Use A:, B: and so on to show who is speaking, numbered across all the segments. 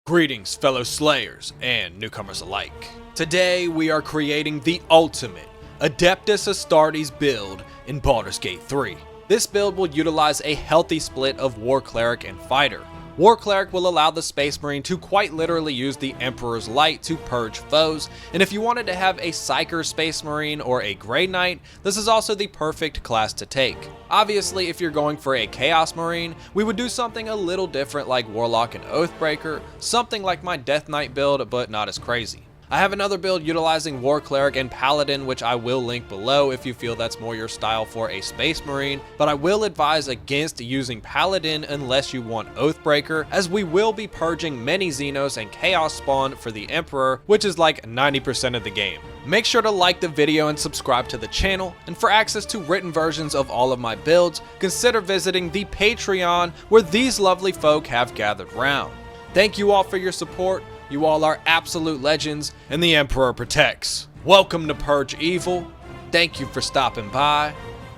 A: Greetings, fellow slayers and newcomers alike. Today we are creating the ultimate Adeptus Astartes build in Baldur's Gate 3. This build will utilize a healthy split of War Cleric and Fighter. War Cleric will allow the Space Marine to quite literally use the Emperor's Light to purge foes, and if you wanted to have a Psyker Space Marine or a Grey Knight, this is also the perfect class to take. Obviously, if you're going for a Chaos Marine, we would do something a little different like Warlock and Oathbreaker, something like my Death Knight build, but not as crazy. I have another build utilizing War Cleric and Paladin, which I will link below if you feel that's more your style for a Space Marine, but I will advise against using Paladin unless you want Oathbreaker, as we will be purging many Xenos and Chaos Spawn for the Emperor, which is like 90% of the game. Make sure to like the video and subscribe to the channel, and for access to written versions of all of my builds, consider visiting the Patreon where these lovely folk have gathered round. Thank you all for your support. You all are absolute legends, and the Emperor protects. Welcome to Purge Evil. Thank you for stopping by.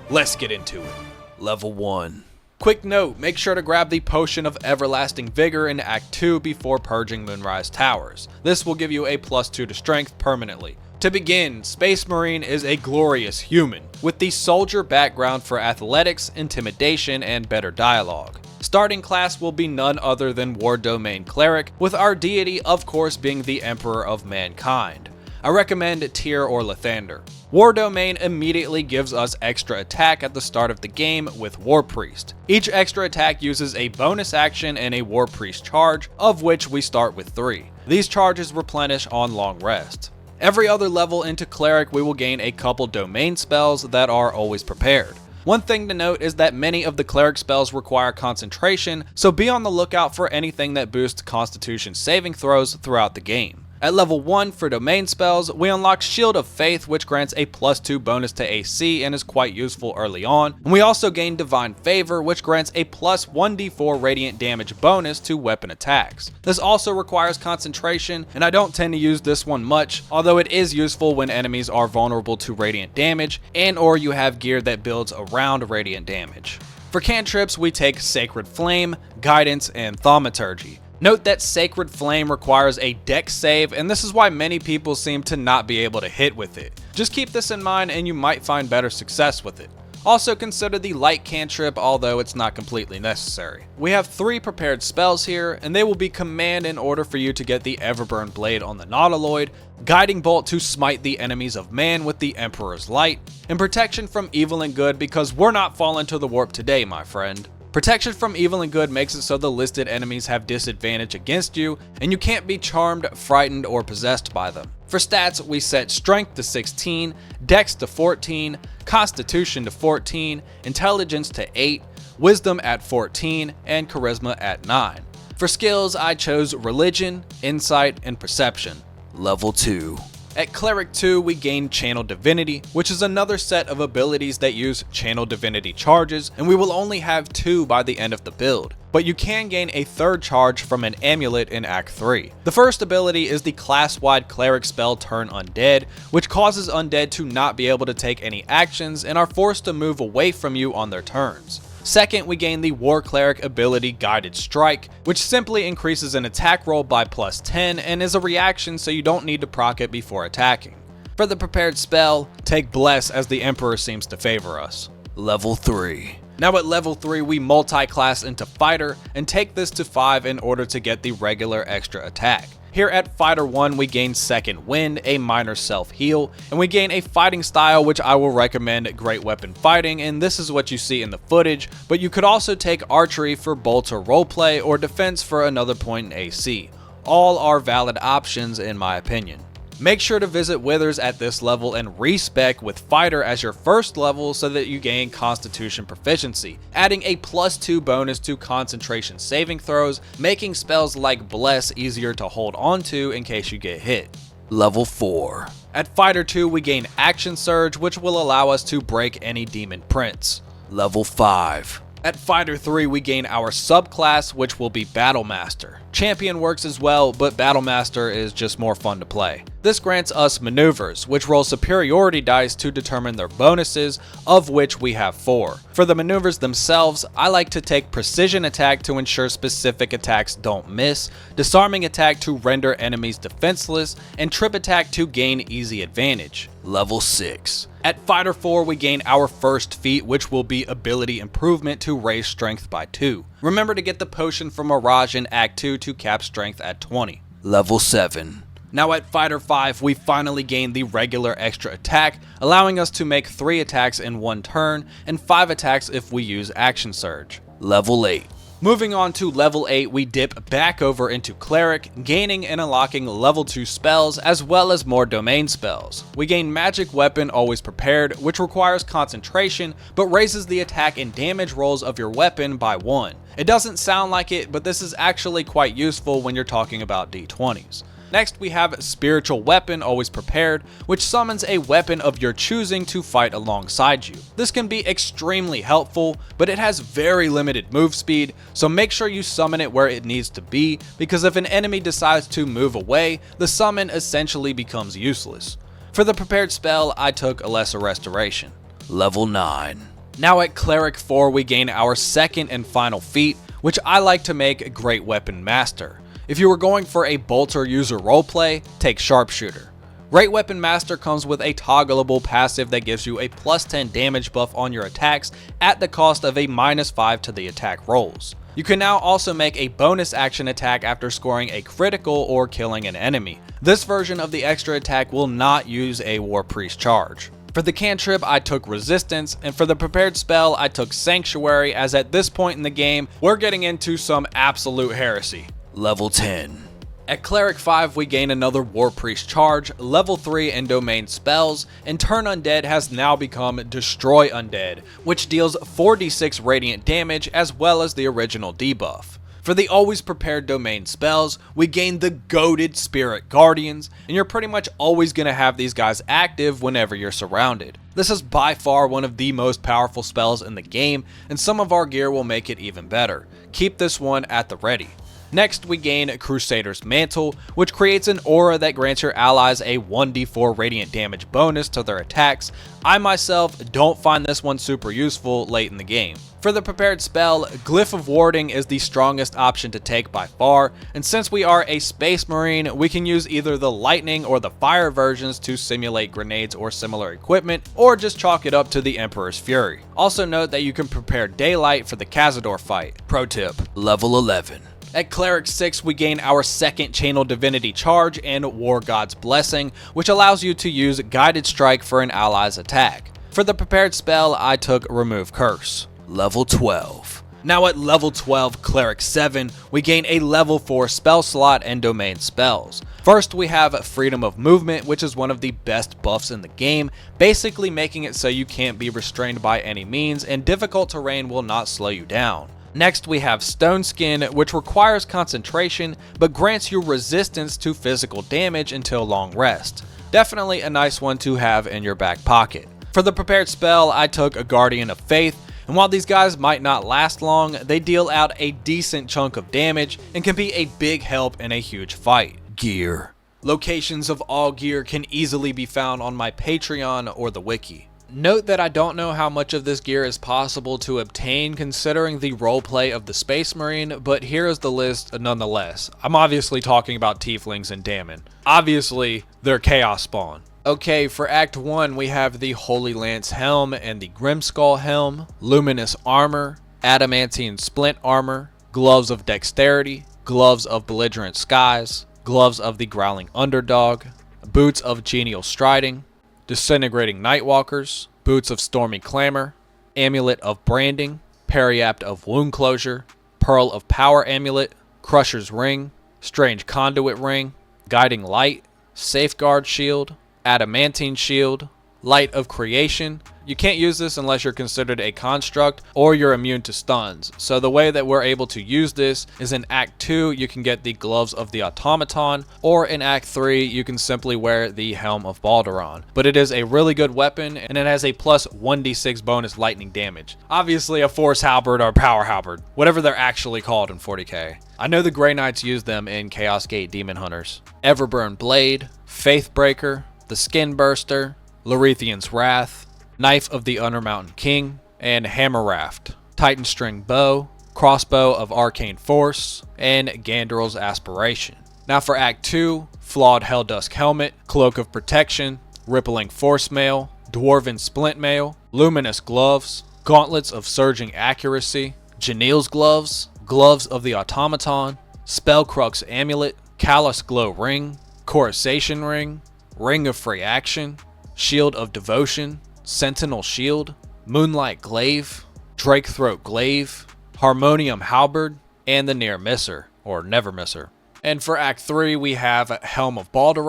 A: Let's get into it. Level 1. Quick note, make sure to grab the Potion of Everlasting Vigor in Act 2 before purging Moonrise Towers. This will give you a +2 to Strength permanently. To begin, Space Marine is a glorious human, with the soldier background for athletics, intimidation, and better dialogue. Starting class will be none other than War Domain Cleric, with our deity of course being the Emperor of Mankind. I recommend Tyr or Lathander. War Domain immediately gives us extra attack at the start of the game with War Priest. Each extra attack uses a bonus action and a War Priest charge, of which we start with 3. These charges replenish on long rest. Every other level into Cleric we will gain a couple domain spells that are always prepared. One thing to note is that many of the Cleric spells require concentration, so be on the lookout for anything that boosts Constitution saving throws throughout the game. At level 1 for domain spells, we unlock Shield of Faith, which grants a +2 bonus to AC and is quite useful early on, and we also gain Divine Favor, which grants a +1d4 radiant damage bonus to weapon attacks. This also requires concentration, and I don't tend to use this one much, although it is useful when enemies are vulnerable to radiant damage, and or you have gear that builds around radiant damage. For cantrips, we take Sacred Flame, Guidance, and Thaumaturgy. Note that Sacred Flame requires a dex save, and this is why many people seem to not be able to hit with it. Just keep this in mind and you might find better success with it. Also consider the Light cantrip, although it's not completely necessary. We have 3 prepared spells here, and they will be command in order for you to get the Everburn Blade on the Nautiloid, Guiding Bolt to smite the enemies of man with the Emperor's Light, and Protection from Evil and Good because we're not falling to the warp today, my friend. Protection from Evil and Good makes it so the listed enemies have disadvantage against you, and you can't be charmed, frightened, or possessed by them. For stats, we set Strength to 16, Dex to 14, Constitution to 14, Intelligence to 8, Wisdom at 14, and Charisma at 9. For skills, I chose Religion, Insight, and Perception. Level 2. At Cleric 2, we gain Channel Divinity, which is another set of abilities that use Channel Divinity charges, and we will only have 2 by the end of the build. But you can gain a 3rd charge from an amulet in Act 3. The first ability is the class-wide Cleric spell Turn Undead, which causes undead to not be able to take any actions and are forced to move away from you on their turns. Second, we gain the War Cleric ability Guided Strike, which simply increases an attack roll by +10 and is a reaction so you don't need to proc it before attacking. For the prepared spell, take Bless as the Emperor seems to favor us. Level 3. Now at level 3 we multi-class into Fighter and take this to 5 in order to get the regular extra attack. Here at Fighter 1 we gain Second Wind, a minor self-heal, and we gain a fighting style which I will recommend Great Weapon Fighting, and this is what you see in the footage, but you could also take Archery for bolt or roleplay or Defense for another point in AC. All are valid options in my opinion. Make sure to visit Withers at this level and respec with Fighter as your first level so that you gain Constitution Proficiency, adding a +2 bonus to concentration saving throws, making spells like Bless easier to hold onto in case you get hit. Level 4. At Fighter 2 we gain Action Surge, which will allow us to break any Demon Prince. Level 5. At Fighter 3 we gain our subclass, which will be Battlemaster. Champion works as well, but Battlemaster is just more fun to play. This grants us maneuvers, which roll superiority dice to determine their bonuses, of which we have 4. For the maneuvers themselves, I like to take precision attack to ensure specific attacks don't miss, disarming attack to render enemies defenseless, and trip attack to gain easy advantage. Level 6. At Fighter 4, we gain our first feat, which will be ability improvement to raise strength by 2. Remember to get the potion from Mirage in Act 2 to cap strength at 20. Level 7. Now at Fighter 5, we finally gain the regular extra attack, allowing us to make 3 attacks in one turn, and 5 attacks if we use Action Surge. Level 8. Moving on to level 8, we dip back over into Cleric, gaining and unlocking level 2 spells as well as more domain spells. We gain Magic Weapon Always Prepared, which requires concentration but raises the attack and damage rolls of your weapon by 1. It doesn't sound like it, but this is actually quite useful when you're talking about D20s. Next, we have Spiritual Weapon Always Prepared, which summons a weapon of your choosing to fight alongside you. This can be extremely helpful, but it has very limited move speed, so make sure you summon it where it needs to be, because if an enemy decides to move away, the summon essentially becomes useless. For the prepared spell, I took a Lesser Restoration. Level 9. Now at Cleric 4, we gain our second and final feat, which I like to make Great Weapon Master. If you were going for a bolter user roleplay, take Sharpshooter. Great Weapon Master comes with a toggleable passive that gives you a plus 10 damage buff on your attacks at the cost of a minus 5 to the attack rolls. You can now also make a bonus action attack after scoring a critical or killing an enemy. This version of the extra attack will not use a War Priest charge. For the cantrip, I took Resistance, and for the prepared spell, I took Sanctuary, as at this point in the game, we're getting into some absolute heresy. Level 10. At Cleric 5, we gain another War Priest charge, level 3 in domain spells, and Turn Undead has now become Destroy Undead, which deals 4d6 radiant damage as well as the original debuff. For the always prepared domain spells, we gain the goated Spirit Guardians, and you're pretty much always going to have these guys active whenever you're surrounded. This is by far one of the most powerful spells in the game, and some of our gear will make it even better. Keep this one at the ready. Next, we gain Crusader's Mantle, which creates an aura that grants your allies a 1d4 radiant damage bonus to their attacks. I myself don't find this one super useful late in the game. For the prepared spell, Glyph of Warding is the strongest option to take by far, and since we are a Space Marine, we can use either the lightning or the fire versions to simulate grenades or similar equipment, or just chalk it up to the Emperor's Fury. Also note that you can prepare Daylight for the Cazador fight. Pro tip, level 11. At Cleric 6, we gain our second Channel Divinity charge and War God's Blessing, which allows you to use Guided Strike for an ally's attack. For the prepared spell, I took Remove Curse. Level 12. Now at level 12 Cleric 7, we gain a level 4 spell slot and domain spells. First, we have Freedom of Movement, which is one of the best buffs in the game, basically making it so you can't be restrained by any means, and difficult terrain will not slow you down. Next, we have Stone Skin, which requires concentration, but grants you resistance to physical damage until long rest. Definitely a nice one to have in your back pocket. For the prepared spell, I took a Guardian of Faith, and while these guys might not last long, they deal out a decent chunk of damage and can be a big help in a huge fight. Gear. Locations of all gear can easily be found on my Patreon or the wiki. Note that I don't know how much of this gear is possible to obtain considering the roleplay of the Space Marine, but here is the list nonetheless. I'm obviously talking about Tieflings and Daemon. Obviously, they're Chaos Spawn. Okay, for Act 1, we have the Holy Lance Helm and the Grimskull Helm, Luminous Armor, Adamantine Splint Armor, Gloves of Dexterity, Gloves of Belligerent Skies, Gloves of the Growling Underdog, Boots of Genial Striding, Disintegrating Nightwalkers, Boots of Stormy Clamor, Amulet of Branding, Periapt of Wound Closure, Pearl of Power Amulet, Crusher's Ring, Strange Conduit Ring, Guiding Light, Safeguard Shield, Adamantine Shield, Light of Creation, You can't use this unless you're considered a construct or you're immune to stuns. So the way that we're able to use this is in Act 2 you can get the Gloves of the Automaton, or in Act 3 you can simply wear the Helm of Baldur. But it is a really good weapon and it has a plus 1d6 bonus lightning damage. Obviously a Force Halberd or Power Halberd, whatever they're actually called in 40k. I know the Grey Knights use them in Chaos Gate Demon Hunters. Everburn Blade, Faithbreaker, the Skin Burster, Larethian's Wrath, Knife of the Undermountain King, and Hammer Raft, Titan String Bow, Crossbow of Arcane Force, and Gandalf's Aspiration. Now for Act 2, Flawed Helldusk Helmet, Cloak of Protection, Rippling Force Mail, Dwarven Splint Mail, Luminous Gloves, Gauntlets of Surging Accuracy, Janil's Gloves, Gloves of the Automaton, Spellcrux Amulet, Callous Glow Ring, Corsation Ring, Ring of Free Action, Shield of Devotion, Sentinel Shield, Moonlight Glaive, Drake Throat Glaive, Harmonium Halberd, and the Near Misser, or Never Misser. And for Act 3 we have Helm of Baldur,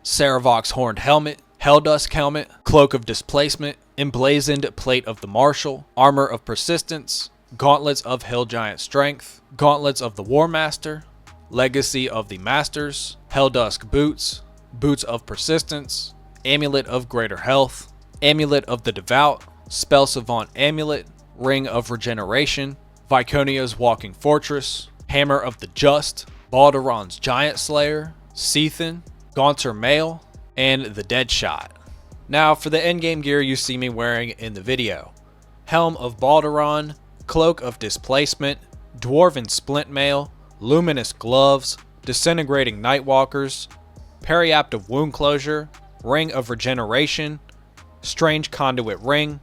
A: Saravok's Horned Helmet, Helldusk Helmet, Cloak of Displacement, Emblazoned Plate of the Marshal, Armor of Persistence, Gauntlets of Hill Giant Strength, Gauntlets of the War Master, Legacy of the Masters, Helldusk Boots, Boots of Persistence, Amulet of Greater Health, Amulet of the Devout, Spell Savant Amulet, Ring of Regeneration, Viconia's Walking Fortress, Hammer of the Just, Baldur's Giant Slayer, Seathan, Gaunter Mail, and the Deadshot. Now for the endgame gear you see me wearing in the video. Helm of Baldur, Cloak of Displacement, Dwarven Splint Mail, Luminous Gloves, Disintegrating Nightwalkers, Periaptive Wound Closure, Ring of Regeneration, Strange Conduit Ring,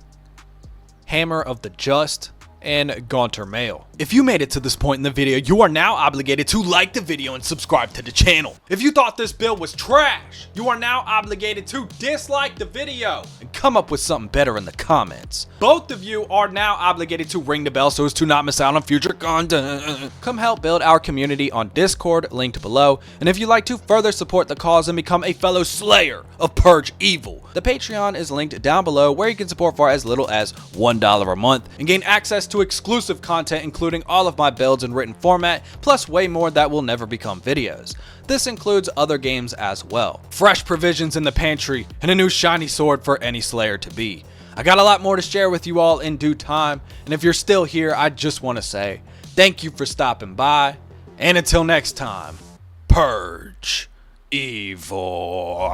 A: Hammer of the Just, and Gaunter Mail. If you made it to this point in the video, you are now obligated to like the video and subscribe to the channel. If you thought this build was trash, you are now obligated to dislike the video and come up with something better in the comments. Both of you are now obligated to ring the bell so as to not miss out on future content. Come help build our community on Discord, linked below, and if you'd like to further support the cause and become a fellow slayer of Purge Evil, the Patreon is linked down below where you can support for as little as $1 a month and gain access to exclusive content including all of my builds in written format, plus way more that will never become videos. This includes other games as well. Fresh provisions in the pantry, and a new shiny sword for any slayer to be. I got a lot more to share with you all in due time, and if you're still here, I just want to say thank you for stopping by, and until next time, Purge Evil.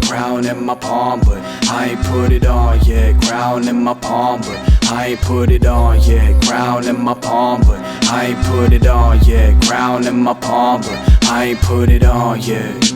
B: Crown in my palm, but I ain't put it on yet. Crown in my palm, but I ain't put it on yet. Crown in my palm, but I ain't put it on yet. Crown in my palm, but I ain't put it on yet.